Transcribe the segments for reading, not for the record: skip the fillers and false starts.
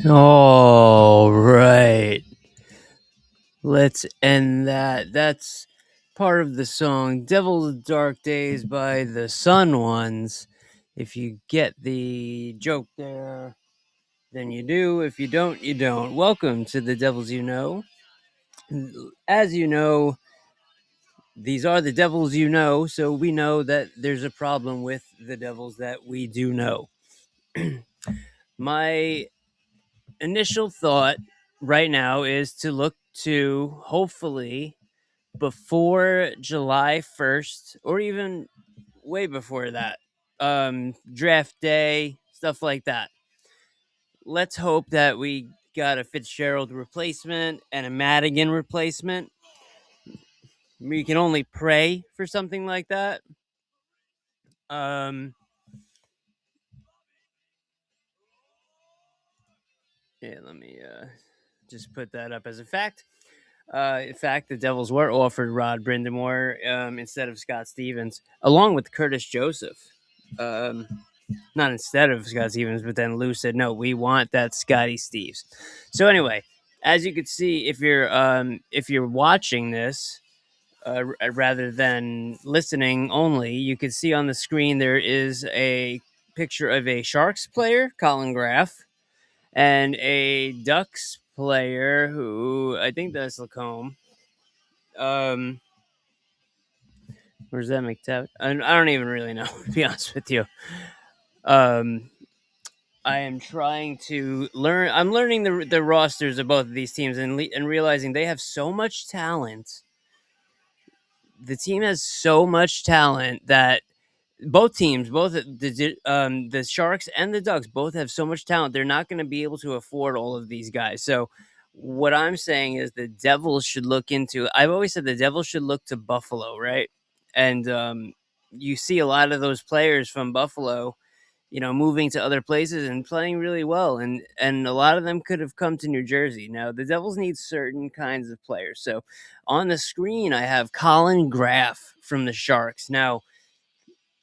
All right. Let's end that. That's part of the song Devil's Dark Days by the Sun Ones. If you get the joke there, then you do. If you don't, you don't. Welcome to the Devils You Know. As you know, these are the devils you know, so we know that there's a problem with the devils that we do know. My initial thought right now is to look to hopefully before July 1st or even way before that, draft day, stuff like that. Let's hope that we got a Fitzgerald replacement and a Madigan replacement. We can only pray for something like that. Um, yeah, let me just put that up as a fact. In fact, the Devils were offered Rod Brindamore instead of Scott Stevens, along with Curtis Joseph. Um, Not instead of Scott Stevens, but then Lou said, "No, we want that Scotty Steves." So anyway, as you could see, if you're watching this rather than listening only, you can see on the screen there is a picture of a Sharks player, Colin Graff, and a Ducks player who I think that's Lacombe. Um, where's that McTavish? I don't even really know, to be honest with you. Um, I am trying to learn. I'm learning the rosters of both of these teams and realizing they have so much talent. The team has so much talent that both teams, both the Sharks and the Ducks, both have so much talent. They're not going to be able to afford all of these guys. So, what I'm saying is the Devils should look into. I've always said the Devils should look to Buffalo, right? And you see a lot of those players from Buffalo, moving to other places and playing really well. And a lot of them could have come to New Jersey. Now the Devils need certain kinds of players. So on the screen I have Colin Graff from the Sharks. Now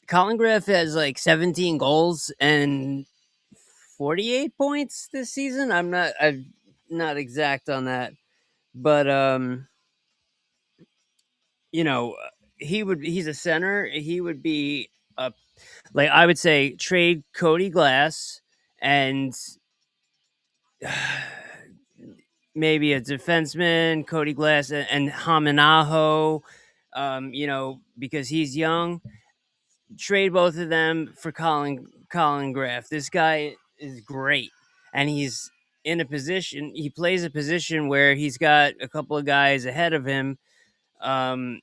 Colin Graff has like 17 goals and 48 points this season. I'm not exact on that, but you know, he's a center. He would be a like I would say trade Cody Glass and maybe a defenseman, Cody Glass and Haminaho, because he's young. Trade both of them for Colin Graff. This guy is great, and he's in a position. He plays a position where he's got a couple of guys ahead of him, and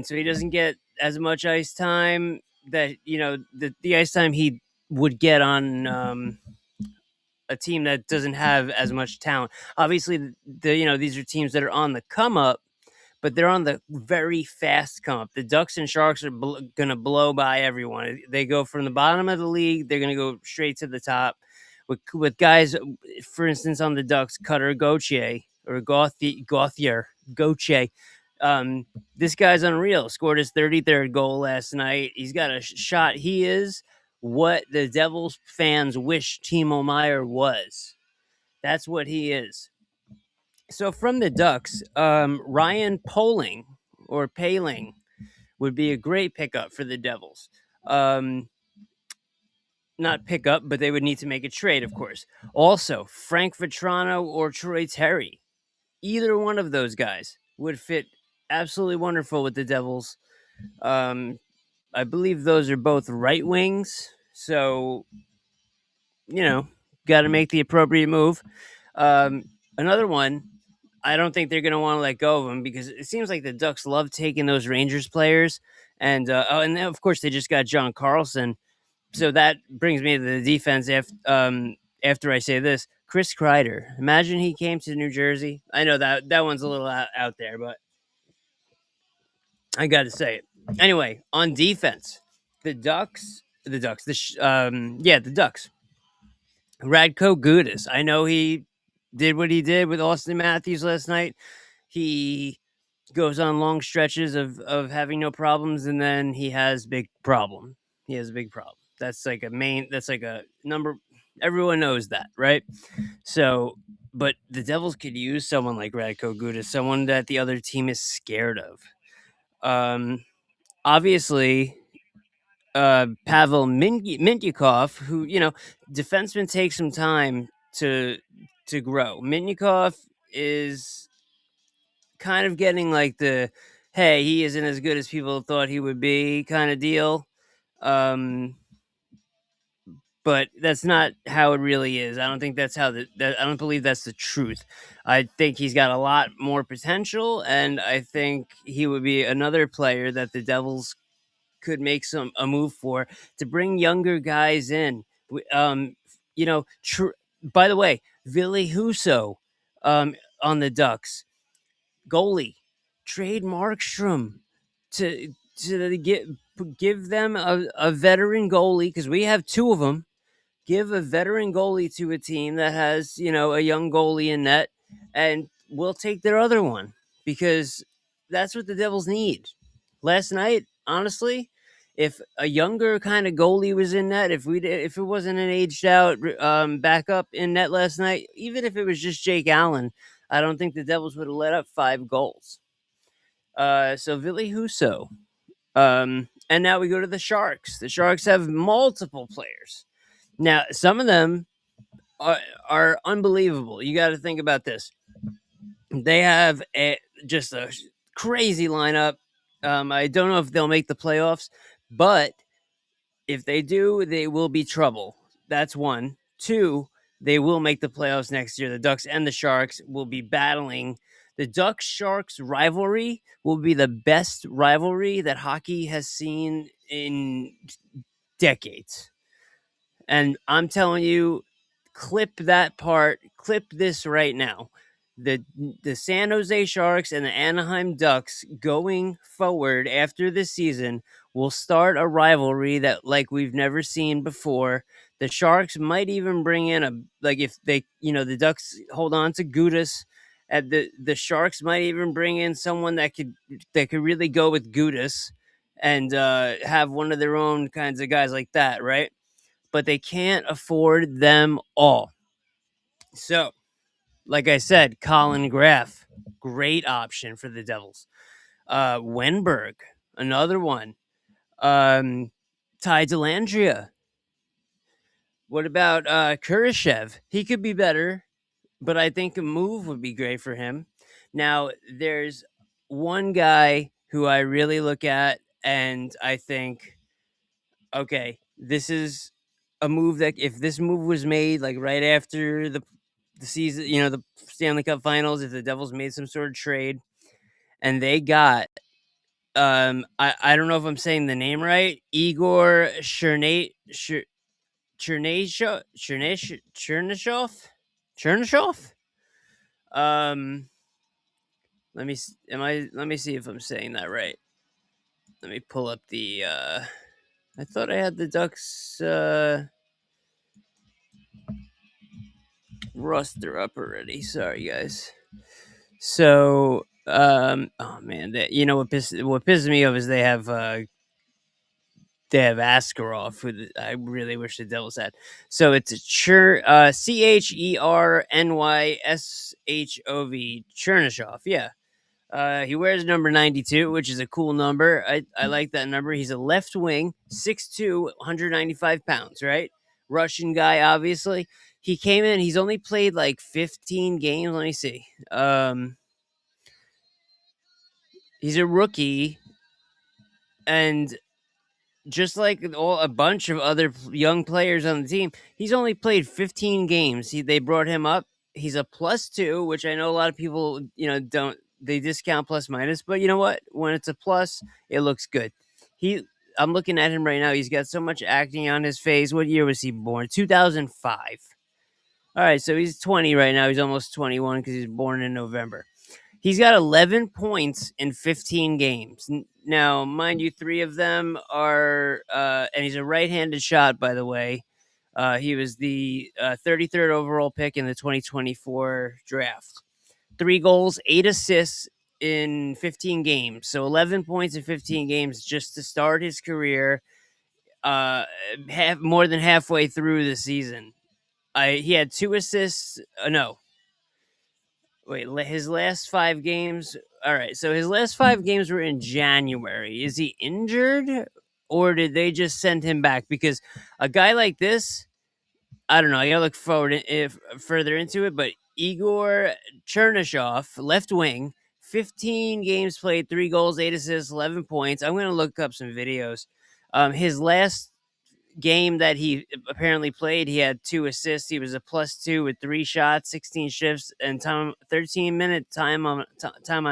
so he doesn't get as much ice time that the ice time he would get on a team that doesn't have as much talent. Obviously, these are teams that are on the come up, but they're on the very fast come up. The Ducks and Sharks are going to blow by everyone. They go from the bottom of the league, they're going to go straight to the top. With guys, for instance, on the Ducks, Cutter Gauthier or Gauthier. This guy's unreal. Scored his 33rd goal last night. He's got a shot. He is what the Devils fans wish Timo Meyer was. That's what he is. So from the Ducks, Ryan Poling or Paling would be a great pickup for the Devils. Not pickup, but they would need to make a trade, of course. Also, Frank Vetrano or Troy Terry. Either one of those guys would fit absolutely wonderful with the Devils. I believe those are both right wings. So, got to make the appropriate move. Another one, I don't think they're going to want to let go of him because it seems like the Ducks love taking those Rangers players. And then, of course, they just got John Carlson. So that brings me to the defense. After I say this, Chris Kreider. Imagine he came to New Jersey. I know that one's a little out there, but I got to say it. Anyway, on defense, the Ducks, the Ducks. Radko Gudas. I know he did what he did with Austin Matthews last night. He goes on long stretches of having no problems, and then he has big problem. He has a big problem. That's like a number. Everyone knows that, right? So, but the Devils could use someone like Radko Gudas, someone that the other team is scared of. Obviously, Pavel Mintyukov, who defensemen take some time to grow. Mintyukov is kind of getting like the hey, he isn't as good as people thought he would be kind of deal. Um, but that's not how it really is. I don't think that's how I don't believe that's the truth. I think he's got a lot more potential, and I think he would be another player that the Devils could make some a move for to bring younger guys in. You know, by the way, Ville Husso, on the Ducks goalie, trade Markstrom to give them a veteran goalie because we have two of them. Give a veteran goalie to a team that has a young goalie in net, and we'll take their other one because that's what the Devils need. Last night, honestly, if a younger kind of goalie was in net, if it wasn't an aged out backup in net last night, even if it was just Jake Allen, I don't think the Devils would have let up 5 goals. So Ville Husso. And now we go to the Sharks. The Sharks have multiple players. Now, some of them are unbelievable. You got to think about this. They have just a crazy lineup. I don't know if they'll make the playoffs, but if they do, they will be trouble. That's one. Two, they will make the playoffs next year. The Ducks and the Sharks will be battling. The Ducks Sharks rivalry will be the best rivalry that hockey has seen in decades. And I'm telling you, clip that part, clip this right now. The San Jose Sharks and the Anaheim Ducks going forward after this season will start a rivalry that like we've never seen before. The Sharks might even bring in if they the Ducks hold on to Gudas, and the Sharks might even bring in someone that could really go with Gudas and have one of their own kinds of guys like that, right? But they can't afford them all. So, like I said, Colin Graff, great option for the Devils. Wenberg, another one. Ty Delandria. What about Kurashev? He could be better, but I think a move would be great for him. Now, there's one guy who I really look at, and I think, okay, this is a move that if this move was made like right after the season, the Stanley Cup Finals, if the Devils made some sort of trade and they got I don't know if I'm saying the name right, Igor Chernyshov. Um, let me see if I'm saying that right. Let me pull up the. I thought I had the Ducks roster up already. Sorry, guys. So, oh man, what pisses me off is they have Askarov, who I really wish the Devils had. So it's Chernyshyshov. Yeah. He wears number 92, which is a cool number. I like that number. He's a left wing, 6'2", 195 pounds, right? Russian guy, obviously. He came in, he's only played like 15 games. Let me see. He's a rookie, and just like a bunch of other young players on the team, he's only played 15 games. They brought him up. He's a +2, which I know a lot of people, don't they discount plus minus, but you know what? When it's a plus, it looks good. I'm looking at him right now. He's got so much acne on his face. What year was he born? 2005. All right, so he's 20 right now. He's almost 21 because he's born in November. He's got 11 points in 15 games. Now, mind you, 3 of them are, and he's a right-handed shot, by the way. He was the 33rd overall pick in the 2024 draft. 3 goals, 8 assists in 15 games. So 11 points in 15 games just to start his career, more than halfway through the season. he had 2 assists. No, wait, his last 5 games. All right, so his last 5 games were in January. Is he injured, or did they just send him back? Because a guy like this, I don't know. I gotta look forward if further into it, but Igor Chernyshov, left wing, 15 games played, 3 goals, 8 assists, 11 points. I'm gonna look up some videos. His last game that he apparently played, he had 2 assists. He was a +2 with 3 shots, 16 shifts, and 13-minute time on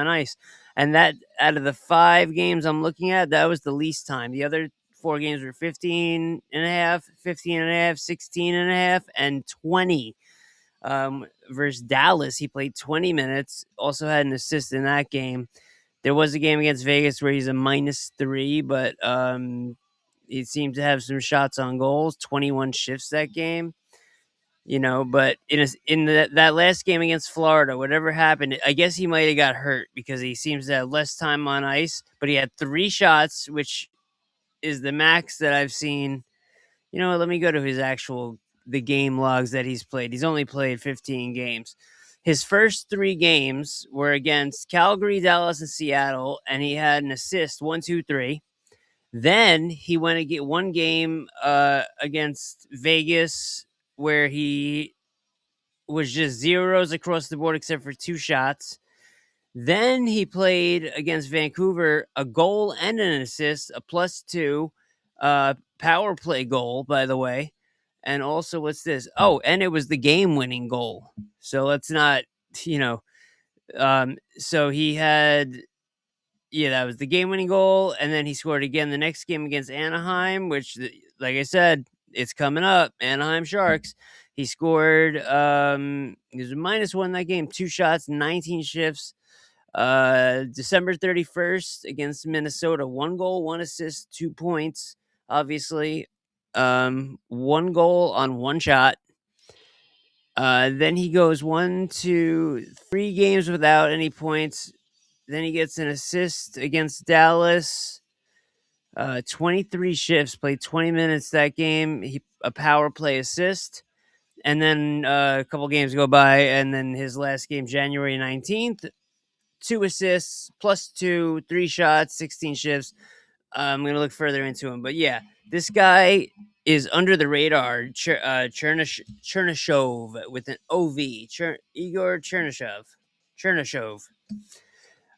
ice. And that, out of the 5 games I'm looking at, that was the least time. The other 4 games were 15 and a half, 15 and a half, 16 and a half, and 20. Versus Dallas, he played 20 minutes. Also had an assist in that game. There was a game against Vegas where he's a -3, but he seemed to have some shots on goals, 21 shifts that game. But that last game against Florida, whatever happened, I guess he might have got hurt because he seems to have less time on ice. But he had 3 shots, which is the max that I've seen. Let me go to the game logs that he's played. He's only played 15 games. His first 3 games were against Calgary, Dallas, and Seattle, and he had an assist, 1, 2, 3. Then he went to get 1 game against Vegas where he was just zeros across the board except for 2 shots. Then he played against Vancouver, a goal and an assist, a +2, power play goal, by the way. And also, what's this? Oh, and it was the game-winning goal. So let's not, you know, so he had, yeah, that was the game-winning goal, and then he scored again the next game against Anaheim, which, like I said, it's coming up. Anaheim Sharks. He scored. He was -1 that game. 2 shots, 19 shifts. December 31st against Minnesota, 1 goal, 1 assist, 2 points. Obviously, 1 goal on 1 shot. Then he goes 1, 2, 3 games without any points. Then he gets an assist against Dallas. 23 shifts, played 20 minutes that game. A power play assist. And then a couple games go by, and then his last game, January 19th, 2 assists, +2, 3 shots, 16 shifts. I'm going to look further into him. But yeah, this guy is under the radar. Chernyshov with an OV. Igor Chernyshov. Chernyshov.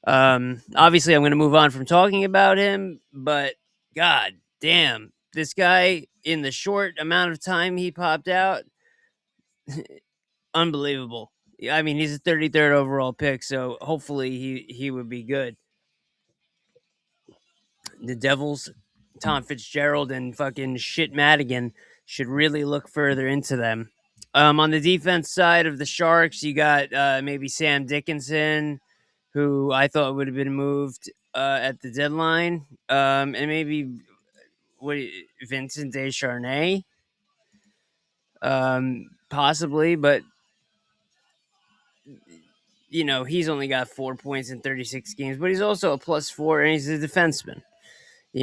Obviously, I'm going to move on from talking about him, but god damn, this guy, in the short amount of time he popped out, unbelievable. I mean, he's a 33rd overall pick, so hopefully he would be good. The Devils, Tom Fitzgerald and fucking shit Madigan should really look further into them. On the defense side of the Sharks, you got maybe Sam Dickinson, who I thought would have been moved at the deadline, and maybe Vincent Descharnay, possibly, but he's only got 4 points in 36 games, but he's also a +4, and he's a defenseman. He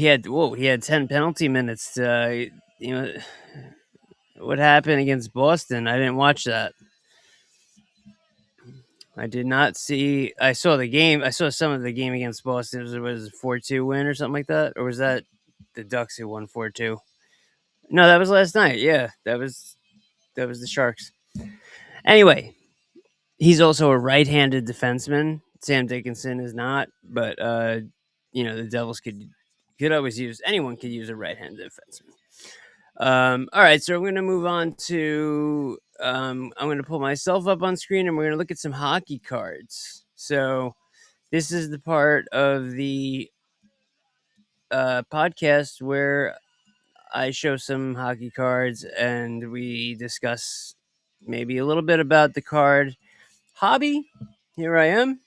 had 10 penalty minutes. What happened against Boston? I didn't watch that. I did not see. I saw the game. I saw some of the game against Boston. It was a 4-2 win or something like that, or was that the Ducks who won 4-2? No, that was last night. Yeah, that was the Sharks. Anyway, he's also a right-handed defenseman. Sam Dickinson is not, but the Devils could always use, anyone could use a right-handed defenseman. All right, so I'm going to move on to I'm going to pull myself up on screen, and we're going to look at some hockey cards. So this is the part of the podcast where I show some hockey cards and we discuss maybe a little bit about the card hobby. Here I am,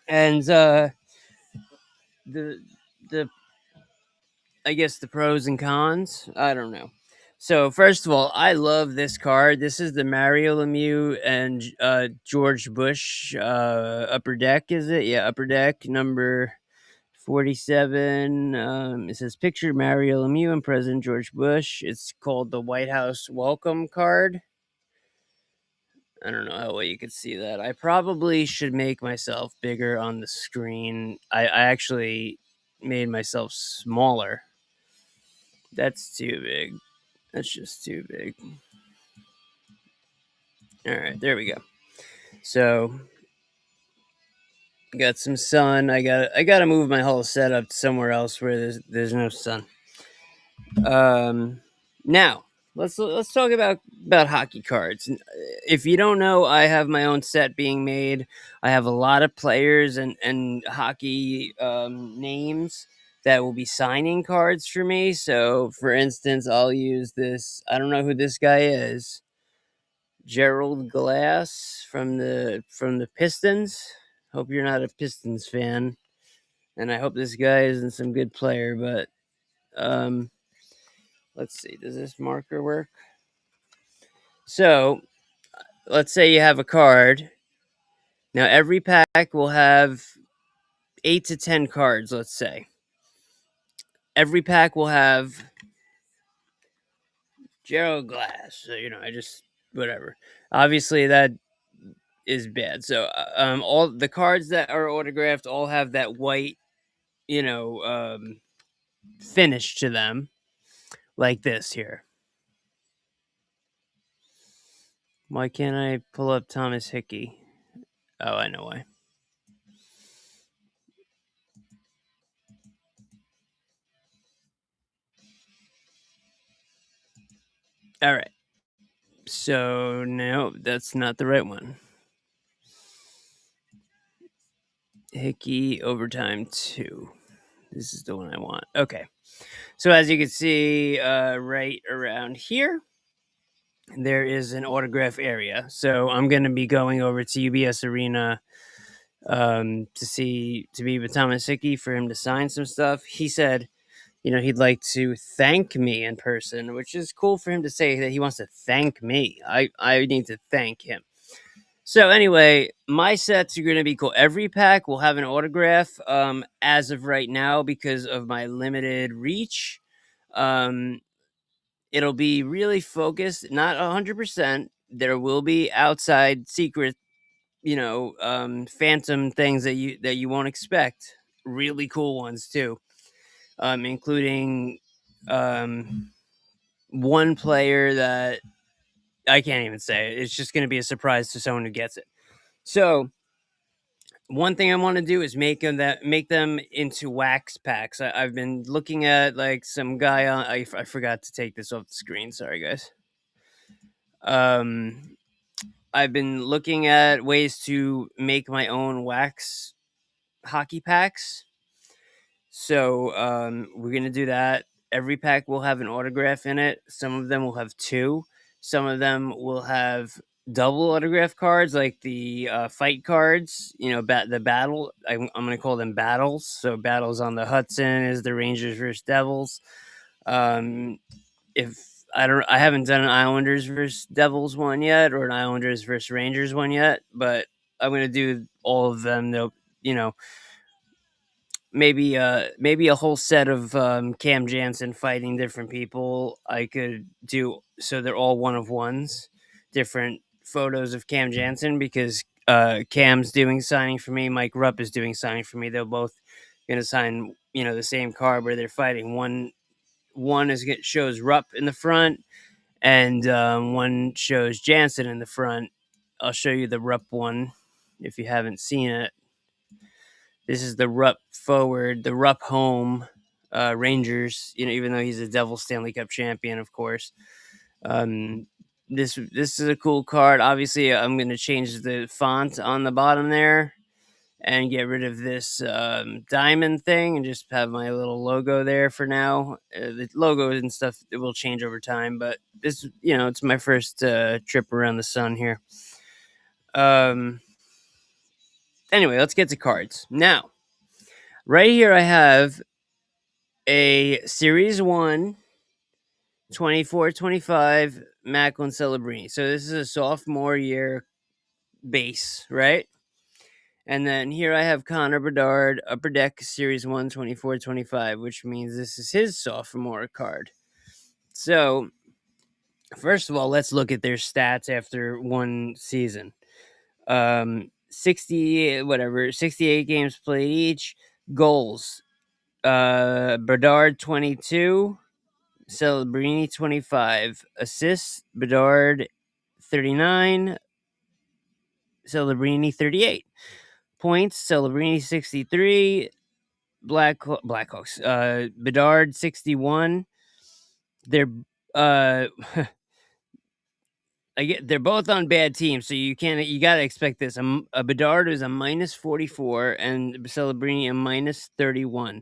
and the I guess the pros and cons. I don't know. So first of all, I love this card. This is the Mario Lemieux and George Bush Upper Deck. Is it? Yeah, Upper Deck number 47. It says picture Mario Lemieux and President George Bush. It's called the White House welcome card. I don't know how well you could see that. I probably should make myself bigger on the screen. I actually made myself smaller. That's too big. That's just too big. All right, there we go. So got some sun. I got to move my whole setup somewhere else where there's no sun. Um, Now let's talk about hockey cards. If you don't know, I have my own set being made. I have a lot of players and hockey names that will be signing cards for me. So, for instance, I'll use this. I don't know who this guy is. Gerald Glass from the Pistons. Hope you're not a Pistons fan, and I hope this guy isn't some good player. But um, let's see. Does this marker work? So let's say you have a card. Now every pack will have 8 to 10 cards. Let's say every pack will have Gerald Glass. So I just whatever. Obviously that is bad. So all the cards that are autographed all have that white you know, finish to them, like this here. Why can't I pull up Thomas Hickey? Oh, I know why. All right. So, no, that's not the right one. Hickey Overtime 2. This is the one I want. Okay. So, as you can see, right around here, there is an autograph area. So, I'm going to be going over to UBS Arena to be with Thomas Hickey for him to sign some stuff. He said, he'd like to thank me in person, which is cool for him to say that he wants to thank me. I need to thank him. So anyway, my sets are going to be cool. Every pack will have an autograph as of right now because of my limited reach. Um, it'll be really focused, not 100%. There will be outside secret, phantom things that you won't expect. Really cool ones too, including um, one player that I can't even say. It's just going to be a surprise to someone who gets it. So one thing I want to do is make them into wax packs. I've been looking at like some guy on. I forgot to take this off the screen. Sorry, guys. Um, I've been looking at ways to make my own wax hockey packs. So we're gonna do that. Every pack will have an autograph in it. Some of them will have two. Some of them will have double autograph cards, like the fight cards. The battle. I'm gonna call them battles. So battles on the Hudson is the Rangers versus Devils. Um, if I haven't done an Islanders versus Devils one yet, or an Islanders versus Rangers one yet, but I'm gonna do all of them. Though, you know maybe a whole set of Cam Jansen fighting different people. I could do so they're all one of ones, different photos of Cam Jansen because Cam's doing signing for me. Mike Rupp is doing signing for me. They're both going to sign the same card where they're fighting. One shows Rupp in the front, and one shows Jansen in the front. I'll show you the Rupp one if you haven't seen it. This is the Rupp forward, the Rupp home Rangers. Even though he's a Devil Stanley Cup champion, of course. This is a cool card. Obviously, I'm going to change the font on the bottom there and get rid of this diamond thing and just have my little logo there for now. The logo and stuff it will change over time, but this, it's my first trip around the sun here. Anyway, let's get to cards now. Right here, I have a Series 1 24-25 Macklin Celebrini. So this is a sophomore year base, right? And then here I have Connor Bedard, Upper Deck Series 1, 24-25, which means this is his sophomore card. So, first of all, let's look at their stats after one season. 68 games played each. Goals. Bedard 22, Celebrini 25. Assists, Bedard 39, Celebrini 38. Points, Celebrini 63, Blackhawks. Bedard 61. They're uh they're both on bad teams, so you gotta expect this. A Bedard is a minus 44 and Celebrini a minus 31.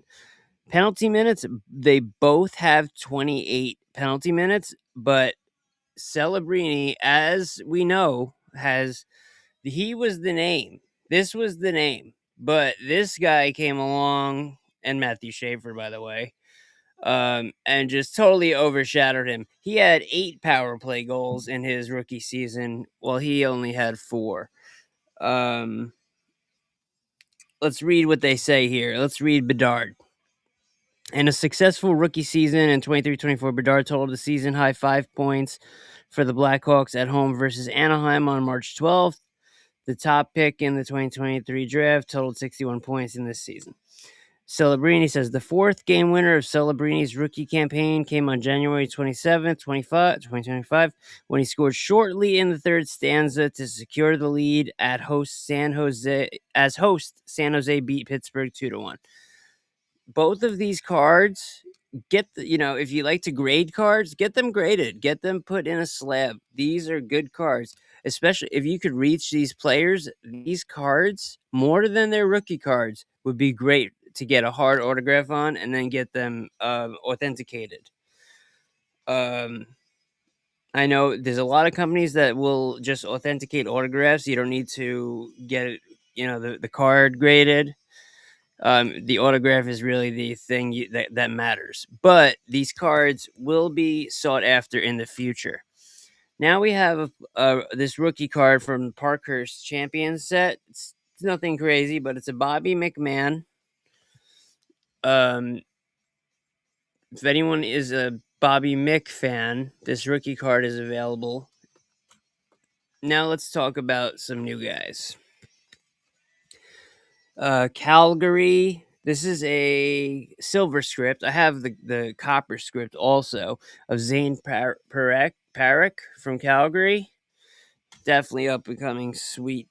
Penalty minutes, they both have 28 penalty minutes, but Celebrini, as we know, he was the name. This was the name. But this guy came along, and Matthew Schaefer, by the way, and just totally overshadowed him. He had 8 power play goals in his rookie season, while he only had 4. Um, let's read what they say here. Let's read Bedard. In a successful rookie season in 23-24, Bedard totaled a season-high 5 points for the Blackhawks at home versus Anaheim on March 12th. The top pick in the 2023 draft totaled 61 points in this season. Celebrini says the 4th game winner of Celebrini's rookie campaign came on January 27th, 2025, when he scored shortly in the 3rd stanza to secure the lead at host San Jose. As host, San Jose beat Pittsburgh 2-1. Both of these cards, if you like to grade cards, get them graded, get them put in a slab. These are good cards, especially if you could reach these players. These cards, more than their rookie cards, would be great to get a hard autograph on and then get them authenticated. I know there's a lot of companies that will just authenticate autographs. You don't need to get the card graded. The autograph is really the thing that matters. But these cards will be sought after in the future. Now we have this rookie card from Parkhurst Champions set. It's nothing crazy, but it's a Bobby McMahon. If anyone is a Bobby Mick fan, this rookie card is available. Now let's talk about some new guys. Calgary. This is a silver script. I have the copper script also of Zane Parekh from Calgary. Definitely up and coming, sweet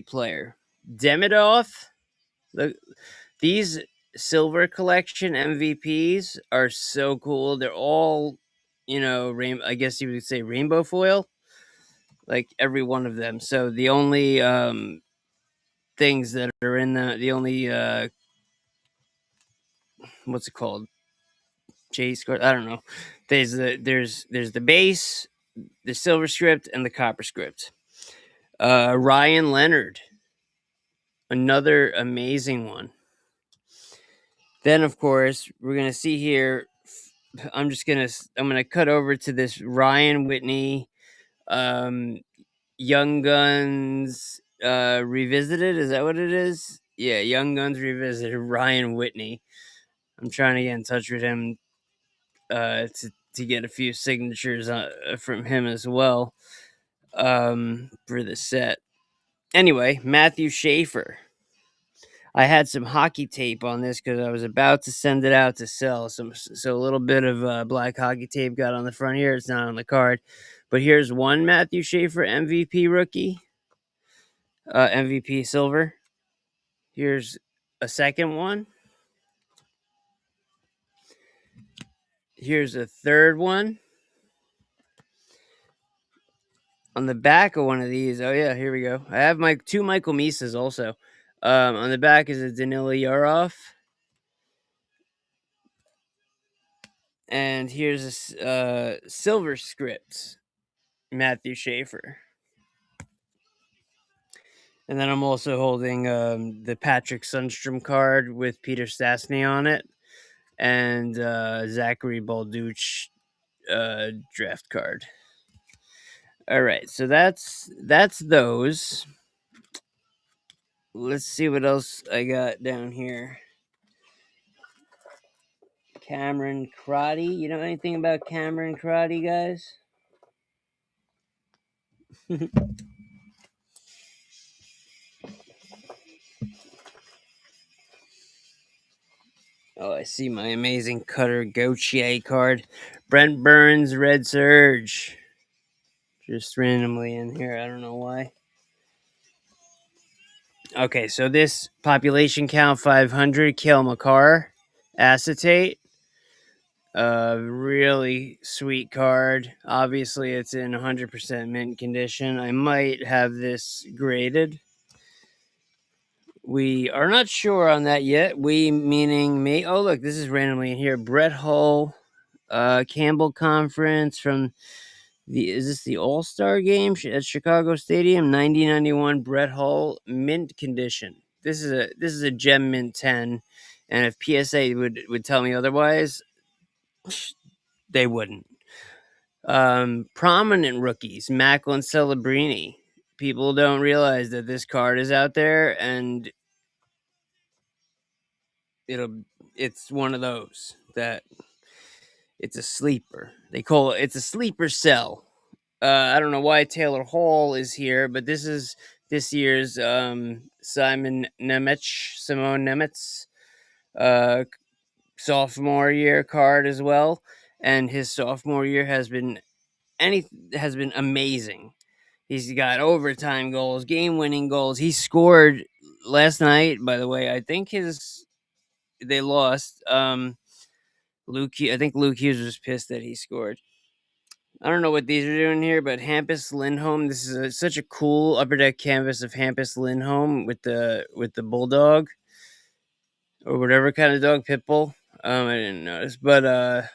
player. Demidov. These silver collection MVPs are so cool. They're all, I guess you would say rainbow foil, like every one of them. So the only things that are in the only what's it called? Chase card. I don't know. There's the base, the silver script, and the copper script. Ryan Leonard, another amazing one. Then of course we're gonna see here. I'm gonna cut over to this Ryan Whitney, Young Guns Revisited. Is that what it is? Yeah, Young Guns Revisited. Ryan Whitney. I'm trying to get in touch with him to get a few signatures from him as well for the set. Anyway, Matthew Schaefer. I had some hockey tape on this because I was about to send it out to sell. So a little bit of black hockey tape got on the front here. It's not on the card. But here's one Matthew Schaefer MVP rookie. MVP silver. Here's a second one. Here's a third one. On the back of one of these, oh yeah, here we go. I have my 2 Michael Misas also. On the back is a Danila Yarov. And here's a silver script, Matthew Schaefer. And then I'm also holding the Patrick Sundstrom card with Peter Stastny on it, and Zachary Balduch draft card. All right, so that's those. let's see what else I got down here. Cameron Karate. You know anything about Cameron Karate, guys? Oh, I see my amazing Cutter Gauthier card. Brent Burns, Red Surge. Just randomly in here. I don't know why. Okay, so this population count 500, Kale McCarr, acetate. Really sweet card. Obviously, it's in 100% mint condition. I might have this graded. We are not sure on that yet. We meaning me. Oh, look, this is randomly in here. Brett Hull, Campbell Conference from is this the All Star game at Chicago Stadium? 1991 Brett Hull, mint condition. This is a gem mint 10, and if PSA would tell me otherwise, they wouldn't. Prominent rookies, Macklin Celebrini. People don't realize that this card is out there, and it's one of those that it's a sleeper. They call it's a sleeper cell. I don't know why Taylor Hall is here, but this is this year's Simon Nemetz, uh, sophomore year card as well, and his sophomore year has been amazing. He's got overtime goals, game winning goals. He scored last night. By the way, I think they lost. I think Luke Hughes was pissed that he scored. I don't know what these are doing here, but Hampus Lindholm. This is such a cool upper deck canvas of Hampus Lindholm with the bulldog or whatever kind of dog, pit bull. I didn't notice, but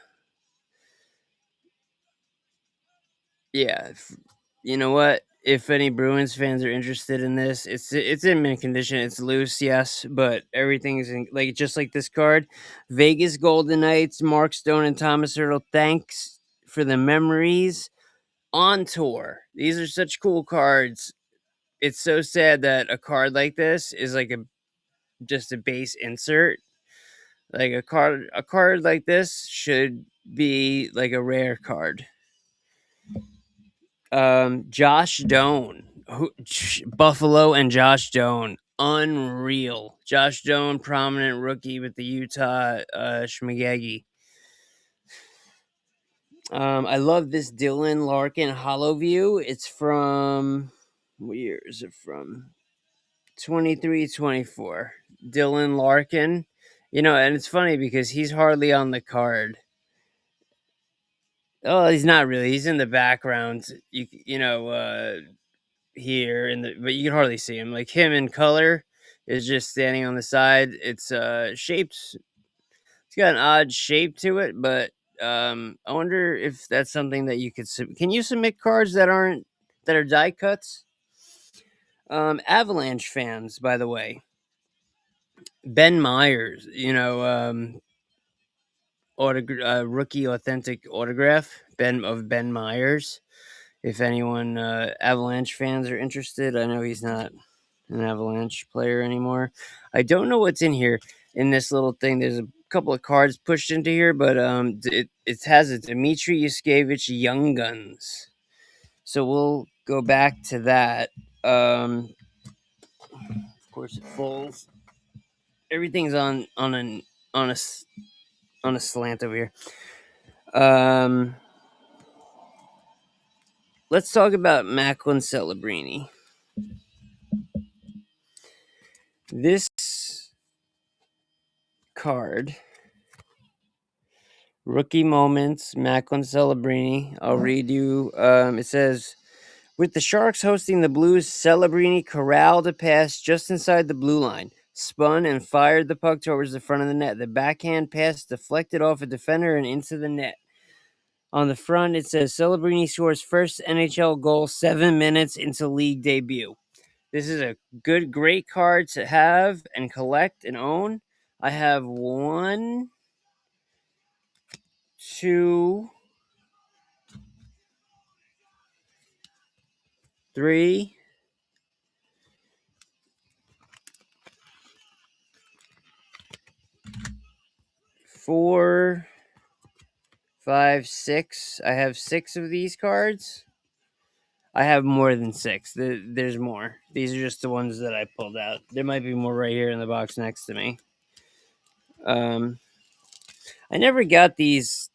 yeah. You know what? If any Bruins fans are interested in this, it's in mint condition. It's loose, yes, but everything's in, like just like this card. Vegas Golden Knights, Mark Stone and Thomas Hurdle. Thanks for the memories on tour. These are such cool cards. It's so sad that a card like this is like a just a base insert. Like a card like this should be like a rare card. Josh Doan, Buffalo, and Josh Doan, unreal. Josh Doan, prominent rookie with the Utah Schmagegi. I love this Dylan Larkin Hollow View. It's from what year is it from? 23-24. Dylan Larkin. You know, and it's funny because he's hardly on the card. Oh, he's not really. He's in the background. Here in the but you can hardly see him. Like him in color is just standing on the side. It's shaped. It's got an odd shape to it, but I wonder if that's something that you could. Can you submit cards that are die cuts? Avalanche fans, by the way, Ben Myers, rookie authentic autograph Ben Myers. If anyone Avalanche fans are interested, I know he's not an Avalanche player anymore. I don't know what's in here in this little thing. There's a couple of cards pushed into here, but it has a Dmitry Yuskevich Young Guns. So we'll go back to that. Of course, it folds. Everything's on a on a slant over here. Um, let's talk about Macklin Celebrini. This card, rookie moments, Macklin Celebrini. I'll read you. It says, with the Sharks hosting the Blues, Celebrini corralled a pass just inside the blue line, spun and fired the puck towards the front of the net. The backhand pass deflected off a defender and into the net. On the front, it says Celebrini scores first NHL goal 7 minutes into league debut. This is a great card to have and collect and own. I have 1, 2, 3, 4, 5, 6. I have 6 of these cards. I have more than 6. There's more. These are just the ones that I pulled out. There might be more right here in the box next to me. I never got these.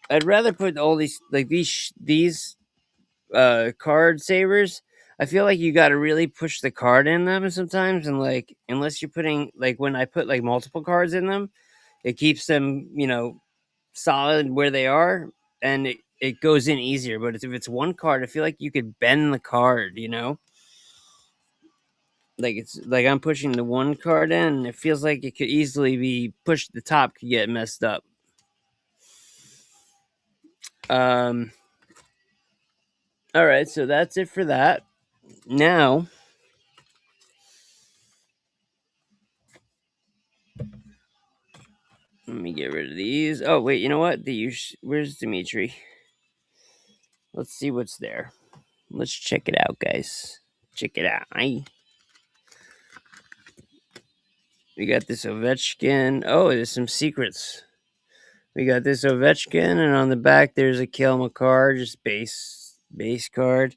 I'd rather put all these like these card savers. I feel like you got to really push the card in them sometimes, and like unless you're putting like when I put like multiple cards in them, it keeps them solid where they are, and it goes in easier. But if it's one card, I feel like you could bend the card. Like it's like I'm pushing the one card in, and it feels like it could easily be pushed. The top could get messed up. Um. All right, so that's it for that. Now, let me get rid of these. Oh wait, you know what? Where's Dimitri? Let's see what's there. Let's check it out, guys. Check it out. We got this Ovechkin. Oh, there's some secrets. We got this Ovechkin, and on the back there's a Kale McCarr, just base card.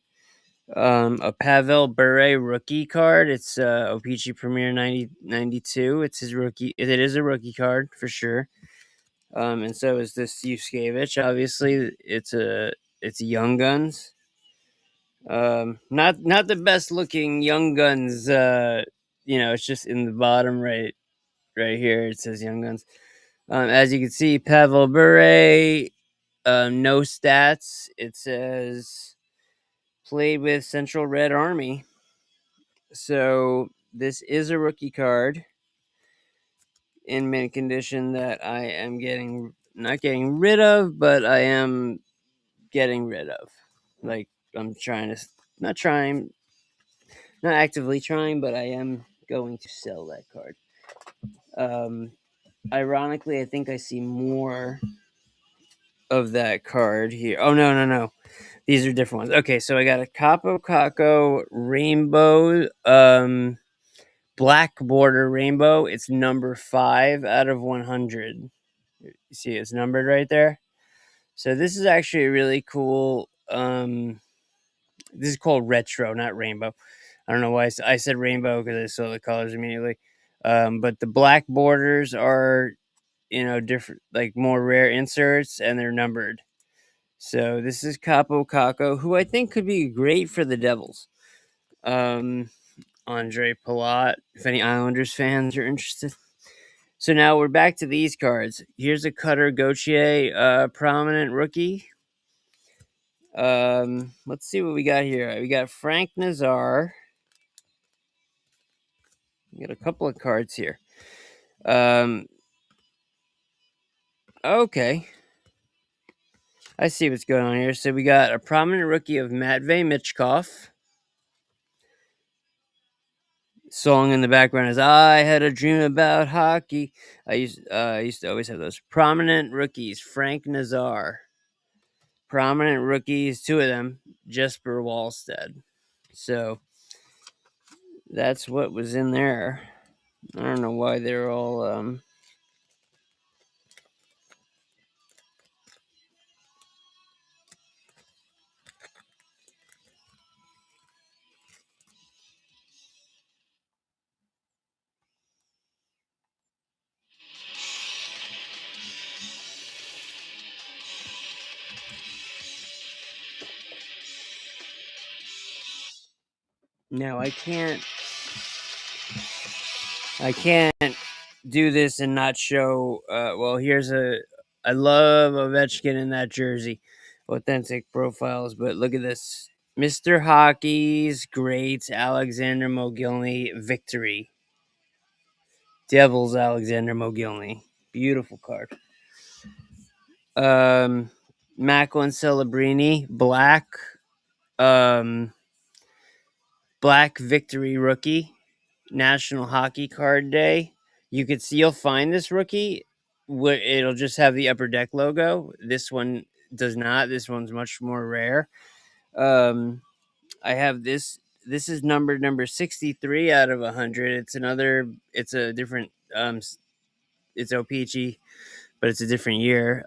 A Pavel Bure rookie card. It's OPG Premier 92. It's his rookie. It is a rookie card for sure. And so is this Yuskevich. Obviously, it's a Young Guns. Not the best looking Young Guns. It's just in the bottom right here. It says Young Guns. As you can see, Pavel Bure, no stats. It says played with Central Red Army. So this is a rookie card in mint condition that I am not getting rid of, but I am getting rid of. Like I'm trying to, not trying, not actively trying, but I am going to sell that card. Um, Ironically, I think I see more of that card here. Oh no. These are different ones. Okay, so I got a Capo Caco Rainbow, black border rainbow. It's number 5 out of 100. You see, it's numbered right there. So this is actually a really cool. This is called retro, not rainbow. I don't know why I said rainbow because I saw the colors immediately. But the black borders are different, like more rare inserts, and they're numbered. So this is Capo Caco, who I think could be great for the Devils. Andre Palat, if any Islanders fans are interested. So now we're back to these cards. Here's a Cutter Gauthier, prominent rookie. Let's see what we got here. We got Frank Nazar. We got a couple of cards here. Okay. I see what's going on here. So we got a prominent rookie of Matvey Michkov. Song in the background is "I Had a Dream About Hockey." I used to always have those prominent rookies. Frank Nazar, prominent rookies, 2 of them. Jesper Wallstead. So that's what was in there. I don't know why they're all. No, I can't do this and not show. Well, I love Ovechkin in that jersey, authentic profiles. But look at this, Mr. Hockey's great Alexander Mogilny victory. Devils Alexander Mogilny, beautiful card. Macklin Celebrini, um, black victory rookie. National Hockey Card Day. You'll find this rookie. It'll just have the Upper Deck logo. This one does not. This one's much more rare. I have this. This is number 63 out of 100. It's a different. It's OPG but it's a different year.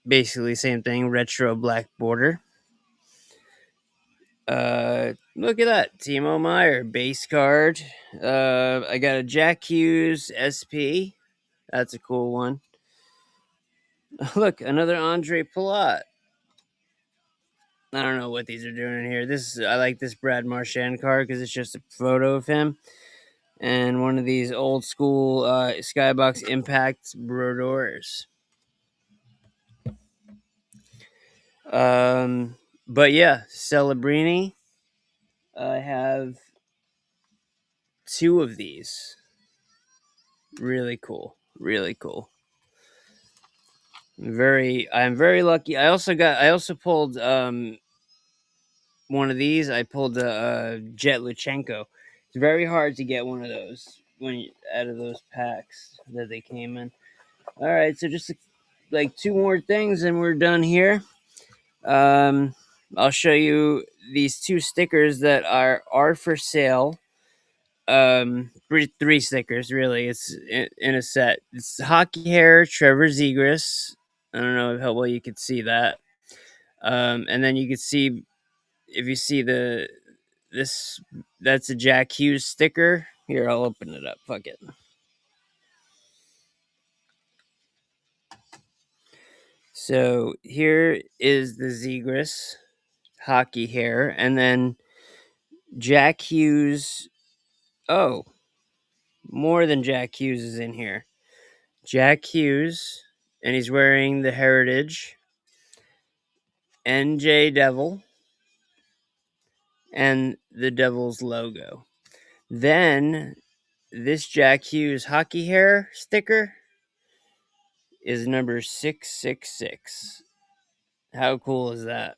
Basically, same thing. Retro black border. Look at that, Timo Meyer base card. I got a Jack Hughes SP. That's a cool one. Look, another Andre Palat. I don't know what these are doing in here. I like this Brad Marchand card because it's just a photo of him, and one of these old school Skybox Impact Brodeurs. Um, but yeah, Celebrini. I have two of these. Really cool. Really cool. I'm very lucky. I also pulled one of these. I pulled the Jet Luchenko. It's very hard to get one of those out of those packs that they came in. All right, so just like two more things and we're done here. Um, I'll show you these two stickers that are for sale. Three stickers really. It's in a set. It's Hockey Hair, Trevor Zegras. I don't know how well you could see that. And then you could see if you see this that's a Jack Hughes sticker. Here, I'll open it up. Fuck it. So here is the Zegras Hockey Hair, and then Jack Hughes. Oh, more than Jack Hughes is in here. Jack Hughes, and he's wearing the Heritage NJ Devil and the Devil's logo. Then this Jack Hughes Hockey Hair sticker is number 666. How cool is that?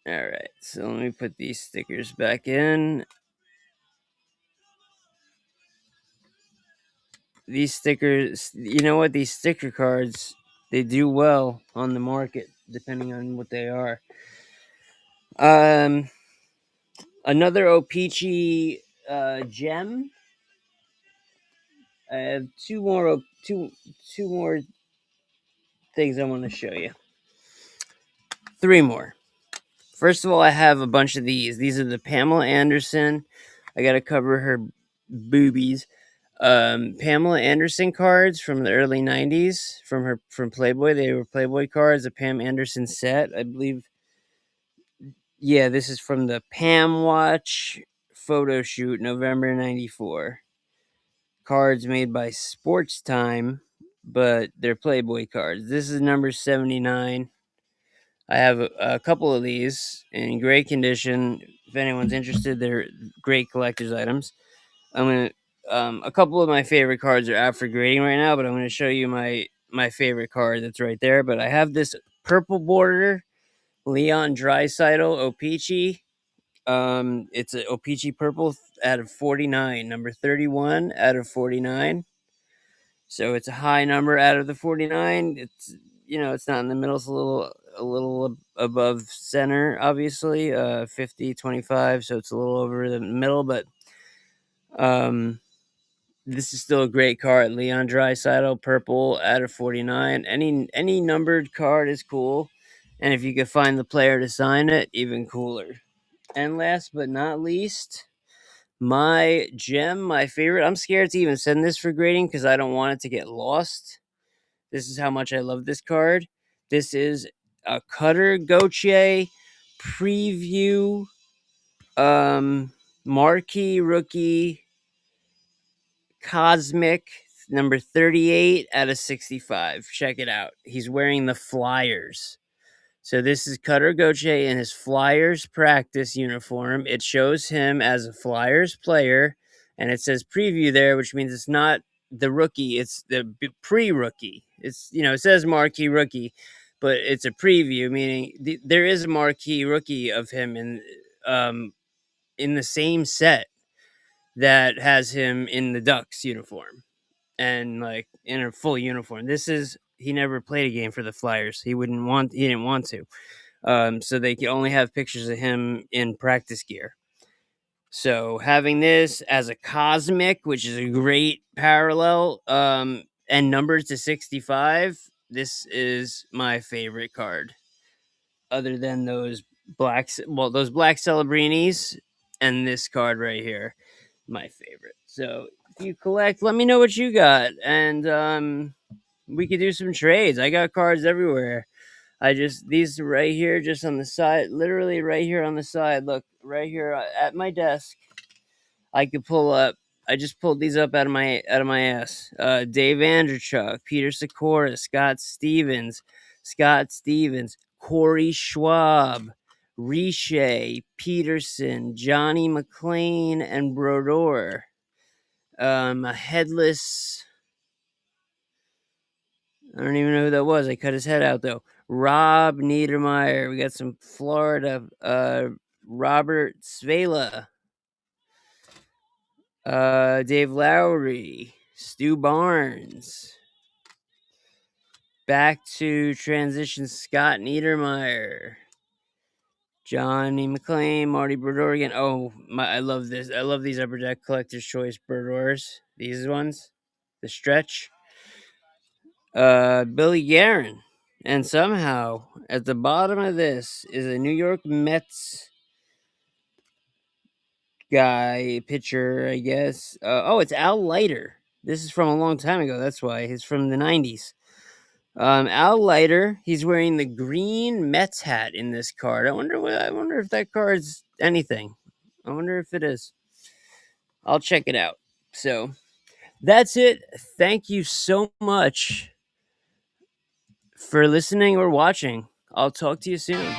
All right, so let me put these stickers back in. These stickers, you know what? These sticker cards, they do well on the market depending on what they are. Um, Another Opeachy gem. I have two more things I want to show you. Three more. First of all, I have a bunch of these. These are the Pamela Anderson. I got to cover her boobies. Pamela Anderson cards from the early '90s from Playboy. They were Playboy cards. A Pam Anderson set, I believe. Yeah, this is from the Pam Watch photo shoot, November '94. Cards made by Sports Time, but they're Playboy cards. This is number 79. I have a couple of these in great condition. If anyone's interested, they're great collector's items. I'm gonna a couple of my favorite cards are out for grading right now, but I'm gonna show you my favorite card that's right there. But I have this purple border Leon Draisaitl O-Pee-Chee. It's an O-Pee-Chee purple out of 49, number 31 out of 49. So it's a high number out of the 49. It's it's not in the middle. It's a little above center, obviously. 50, 25. So it's a little over the middle, but um, this is still a great card. Leon Draisaitl, purple out of 49. Any numbered card is cool, and if you could find the player to sign it, even cooler. And last but not least, my gem, my favorite. I'm scared to even send this for grading because I don't want it to get lost. This is how much I love this card. This is a Cutter Gauthier preview marquee rookie cosmic number 38 out of 65. Check it out. He's wearing the Flyers. So this is Cutter Gauthier in his Flyers practice uniform. It shows him as a Flyers player, and it says preview there, which means it's not the rookie, it's the pre-rookie. It says marquee rookie, but it's a preview, meaning there is a marquee rookie of him in the same set that has him in the Ducks uniform and like in a full uniform. He never played a game for the Flyers. He didn't want to. So they could only have pictures of him in practice gear. So having this as a cosmic, which is a great parallel, and numbers to 65, this is my favorite card. Other than those those black Celebrinis and this card right here, my favorite. So if you collect, let me know what you got, and we could do some trades. I got cards everywhere. I just these right here, just on the side, literally right here on the side. Look, right here at my desk. I could pull up. I just pulled these up out of my ass. Dave Andrechuk, Peter Sikora, Scott Stevens, Corey Schwab, Riche, Peterson, Johnny McLean, and Brodeur. A headless. I don't even know who that was. I cut his head out though. Rob Niedermeyer. We got some Florida. Robert Svela. Dave Lowry, Stu Barnes. Back to transition, Scott Niedermeyer, Johnny McLean, Marty Brodeur again. Oh my, I love this. I love these Upper Deck Collector's Choice Brodeurs. These ones, the stretch. Billy Guerin, and somehow at the bottom of this is a New York Mets guy pitcher, I guess. Oh, it's Al Leiter. This is from a long time ago. That's why he's from the '90s. Al Leiter. He's wearing the green Mets hat in this card. I wonder if that card's anything. I wonder if it is. I'll check it out. So that's it. Thank you so much for listening or watching. I'll talk to you soon.